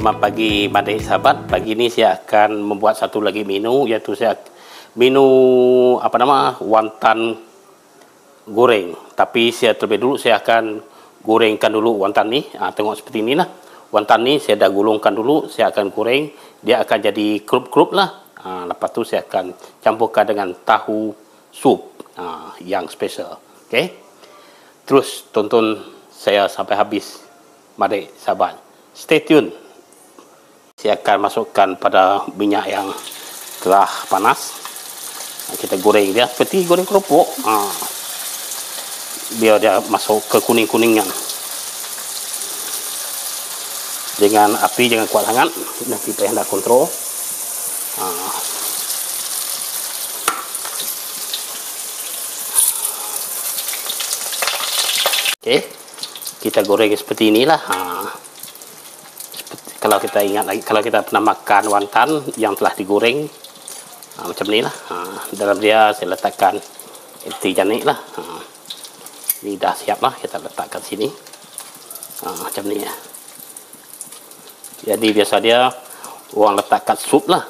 Selamat pagi adik sahabat. Pagi ini saya akan membuat satu lagi menu, iaitu menu wonton goreng. Tapi terlebih dulu saya akan gorengkan dulu wonton ni. Tengok seperti inilah. Wonton ni saya dah gulungkan dulu, saya akan goreng. Dia akan jadi kerup-kerup lah. Lepas tu saya akan campurkan dengan tahu sup yang special. Okey. Terus tonton saya sampai habis, adik sahabat. Stay tune. Saya akan masukkan pada minyak yang telah panas. Kita goreng dia seperti goreng kerupuk. Biar dia masuk ke kuning-kuningan. Dengan api jangan kuat sangat, nanti payah nak kontrol. Okey, kita goreng seperti inilah. Kalau kita ingat lagi, kalau kita pernah makan wonton yang telah digoreng, macam ni lah. Dalam dia saya letakkan reti janik lah. Ini dah siap lah, kita letakkan sini. Macam ni ya. Jadi biasa dia orang letakkan sup lah.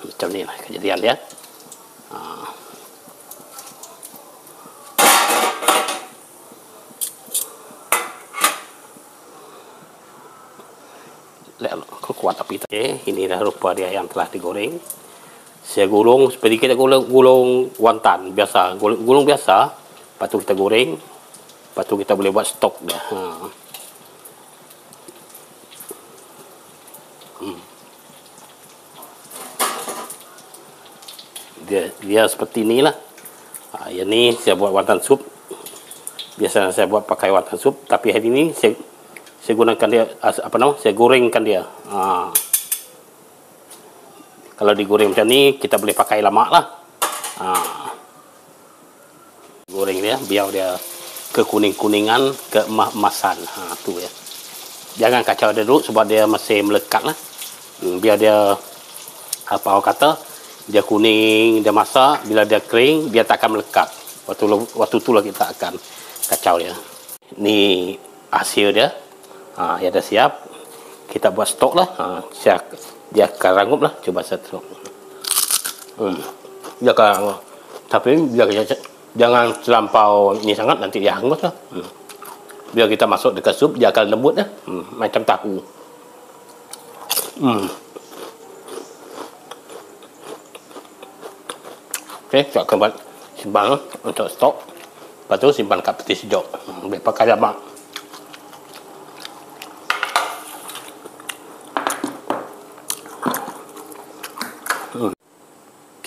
Macam ni lah kejadian dia. Kuat api. Ini dah rupa dia yang telah digoreng. Saya gulung seperti kita gulung wonton biasa, gulung biasa. Lepas tu kita goreng. Lepas tu kita boleh buat stok dia. Dia seperti inilah. Yang ni saya buat wonton sup. Biasanya saya buat pakai wonton sup, tapi hari ini saya gunakan dia saya gorengkan dia. Kalau digoreng macam ni kita boleh pakai lemak lah. Goreng dia biar dia ke kuning-kuningan, ke emas-emasan. Tu ya. Jangan kacau dia dulu sebab dia masih melekat lah. Biar dia orang kata dia kuning, dia masak, bila dia kering dia tak akan melekat. Waktu itulah kita akan kacau dia. Ni hasil dia. Ya dah siap. Kita buat stok lah. Dia akan rangup lah. Cuba saya tengok. Dia akan, tapi jangan terlampau ni sangat, nanti dia hangus lah. Biar kita masuk dekat sup, dia akan lembut lah. Macam tahu. Okey, saya akan buat simpan untuk stok. Lepas tu simpan kat peti sejuk. Boleh pakai lemak.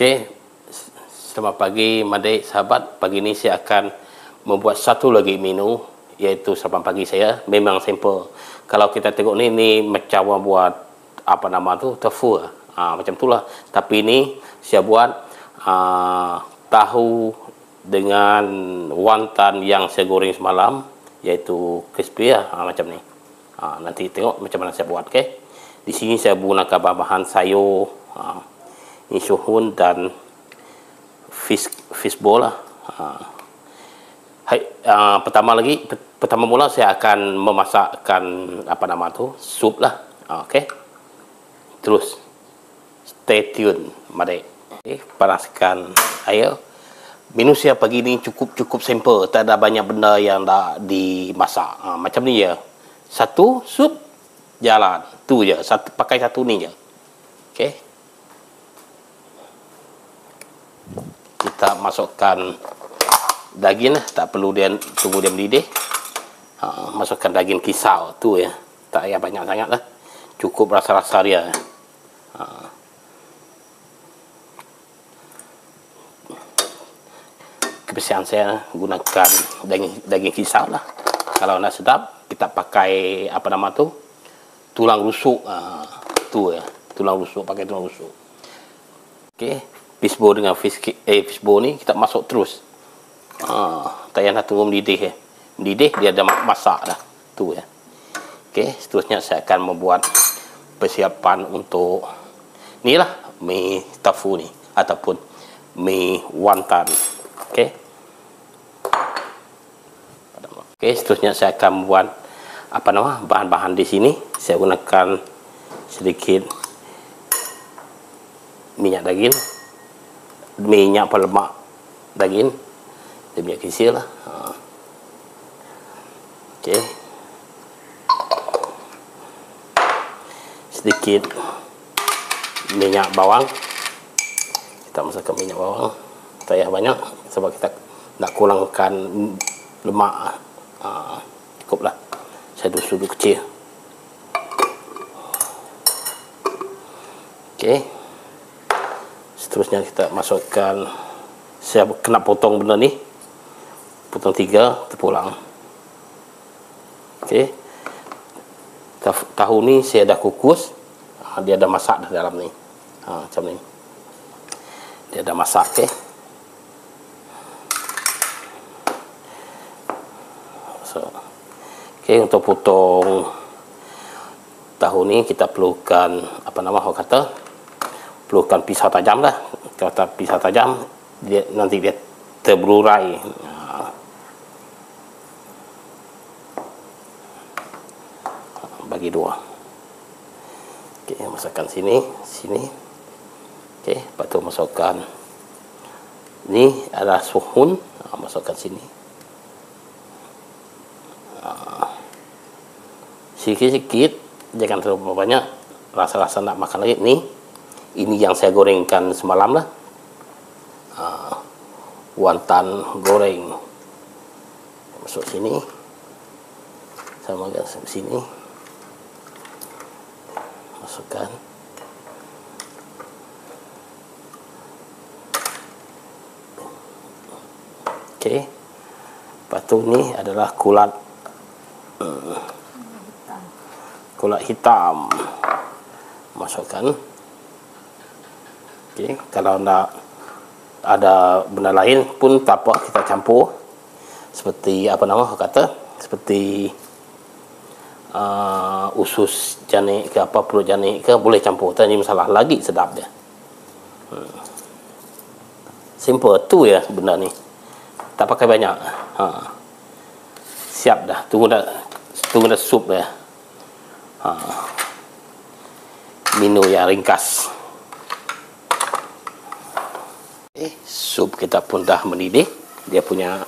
Okey, selamat pagi adik sahabat. Pagi ini saya akan membuat satu lagi menu, iaitu sarapan pagi saya. Memang simple. Kalau kita tengok ni macam orang buat tofu. Macam itulah. Tapi ini saya buat tahu dengan wonton yang saya goreng semalam, iaitu crispy lah. Macam ni. Nanti tengok macam mana saya buat. Okey. Di sini saya gunakan bahan sayur, insuhun dan fishball lah. Pertama mula saya akan memasakkan sup lah. Okey. Terus stay tune adik. Panaskan air. Menu saya pagi ni cukup simple, tak ada banyak benda yang dah dimasak. Macam ni je. Satu sup jalan. Tu je. Pakai satu ni je. Okey. Kita masukkan daging lah, tak perlu dia tunggu dia mendidih. Masukkan daging kisau tu ya, tak payah banyak sangat lah, cukup rasa-rasa dia. Kebiasaan saya gunakan daging kisau lah. Kalau nak sedap kita pakai tulang rusuk. Tu ya, tulang rusuk, pakai tulang rusuk. Okey. Fishball dengan fishball ni kita masuk terus. Tak payah nak tunggu mendidih. Mendidih dia dah masak dah. Tu ya. Okey, seterusnya saya akan membuat persiapan untuk ni lah, mi tofu ni ataupun mi wonton. Okey. Okey, seterusnya saya akan membuat bahan-bahan di sini. Saya gunakan sedikit minyak daging, minyak pelemak daging, dia minyak kecil lah. Okey, sedikit minyak bawang, kita masukkan minyak bawang, tak payah banyak sebab kita nak kurangkan lemak. Cukuplah, saya sudut kecil. Okey, seterusnya kita masukkan, saya kena potong benda ni, potong 3 terpulang. Okey, tahu ni saya dah kukus, dia dah masak dah dalam ni, macam ni, dia dah masak. Okey, okey, untuk potong tahu ni kita perlukan perlukan pisau tajam lah. Kalau tak pisau tajam, nanti dia terberurai. Bagi 2. Okey, masukkan sini. Okey, lepas tu masukkan ni adalah suhun, masukkan sini. Sikit-sikit, jangan terlalu banyak. Rasa-rasa nak makan lagi ni. Ini yang saya gorengkan semalam lah. Wonton goreng. Masuk sini. Sama dengan sini. Masukkan. Okey. Lepas tu ni adalah kulat hitam. Masukkan. Okey, kalau nak ada benda lain pun tak apa, kita campur. Seperti seperti usus janik ke perut janik ke, boleh campur. Tak ada masalah, lagi sedap dia. Simple tu ya benda ni. Tak pakai banyak. Siap dah. Tunggu dah sup dah. Menu yang ringkas. Sup kita pun dah mendidih. Dia punya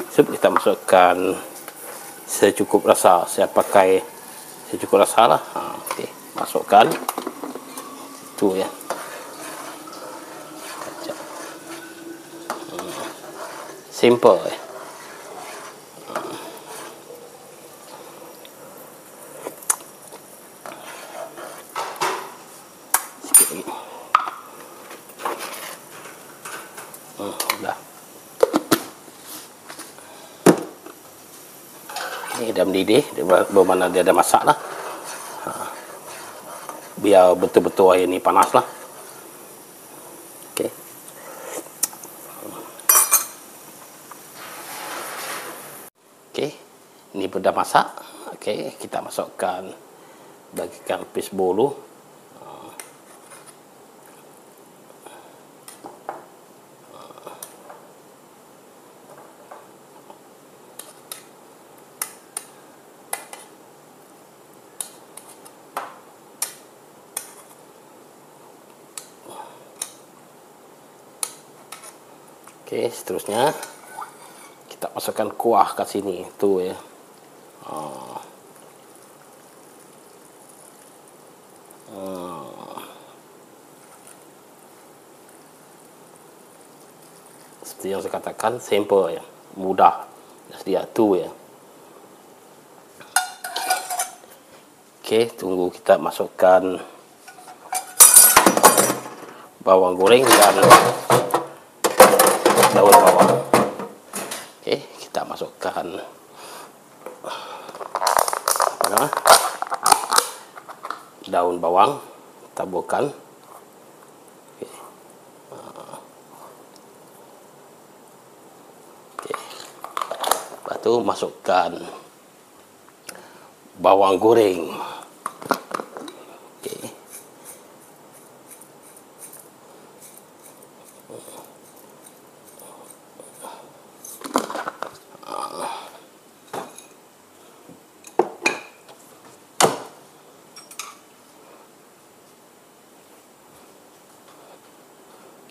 sup kita masukkan secukup rasa. Saya pakai secukup rasa lah. Okey, masukkan tu ya. Simple ya. Sikit lagi. Dah. Ini dah mendidih, bermakna dia dah masak lah. Biar betul-betul air ni panas lah. Okey. Okey, ini pun dah masak. Okey, kita masukkan, bagikan fishball dulu. Okey, seterusnya kita masukkan kuah kat sini tu ya. Seperti yang saya katakan, simple ya, mudah sedia tu ya. Okey, tunggu kita masukkan bawang goreng dan daun bawang. Okey, kita masukkan daun bawang, taburkan. Okey. Okey. Lepas tu masukkan bawang goreng. Okey.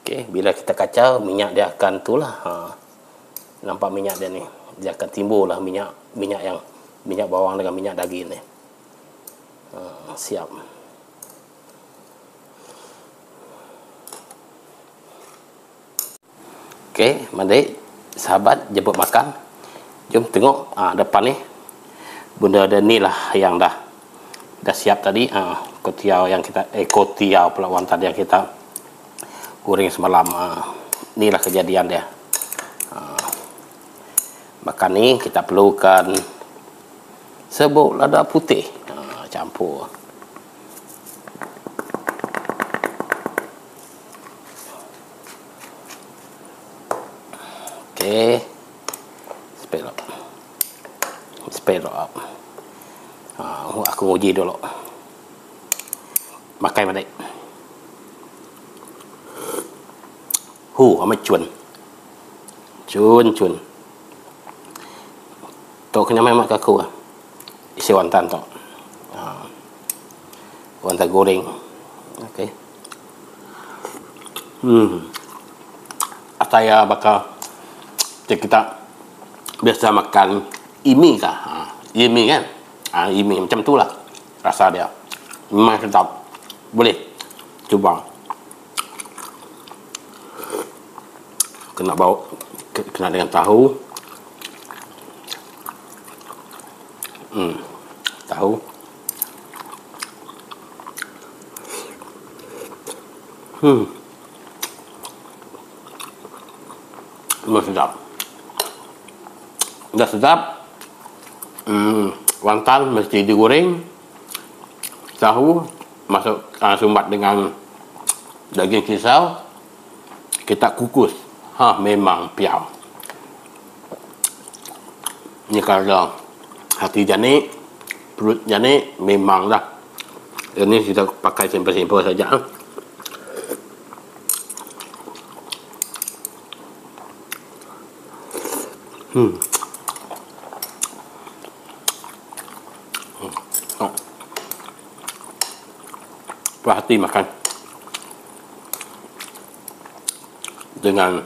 Okey, bila kita kacau, minyak dia akan itulah. Nampak minyak dia ni. Dia akan timbul lah minyak bawang dengan minyak daging ni. Siap. Okey, mari sahabat jemput makan. Jom tengok depan ni. Benda ada ni lah yang dah siap tadi. Kotiau yang kita kotiau pula wonton yang kita goreng semalam. Inilah kejadian dia. Makan ni kita perlukan serbuk lada putih. Campur. Okey. Speed up. Aku uji dulu. Makan balik. Amat cun. Cun. Tok kena main mak aku ah. Isi wonton tok. Wonton goreng. Okey. Saya bakal kita biasa makan imi kah? Imi kan? Imi macam tu lah rasa dia. Memang sedap. Boleh cuba. Kena bau, kena dengan tahu. Tahu. Memang sedap. Dah sedap. Wonton mesti digoreng. Tahu masuk sumbat dengan daging kisau. Kita kukus. Memang piau. Ni kalau hati janik, perut janik, memang dah. Ini kita pakai simple-simple saja. Puas hati makan dengan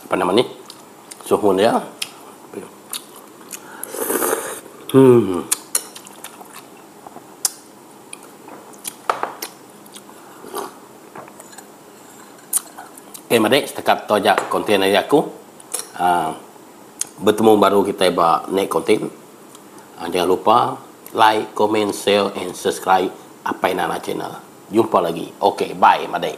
apa nama ni, suhu dia. Okay, mari setakat tu aja konten dari aku. Bertemu baru kita buat next konten. Jangan lupa like, comment, share and subscribe Apainana channel. Jumpa lagi. Okay, bye, mari.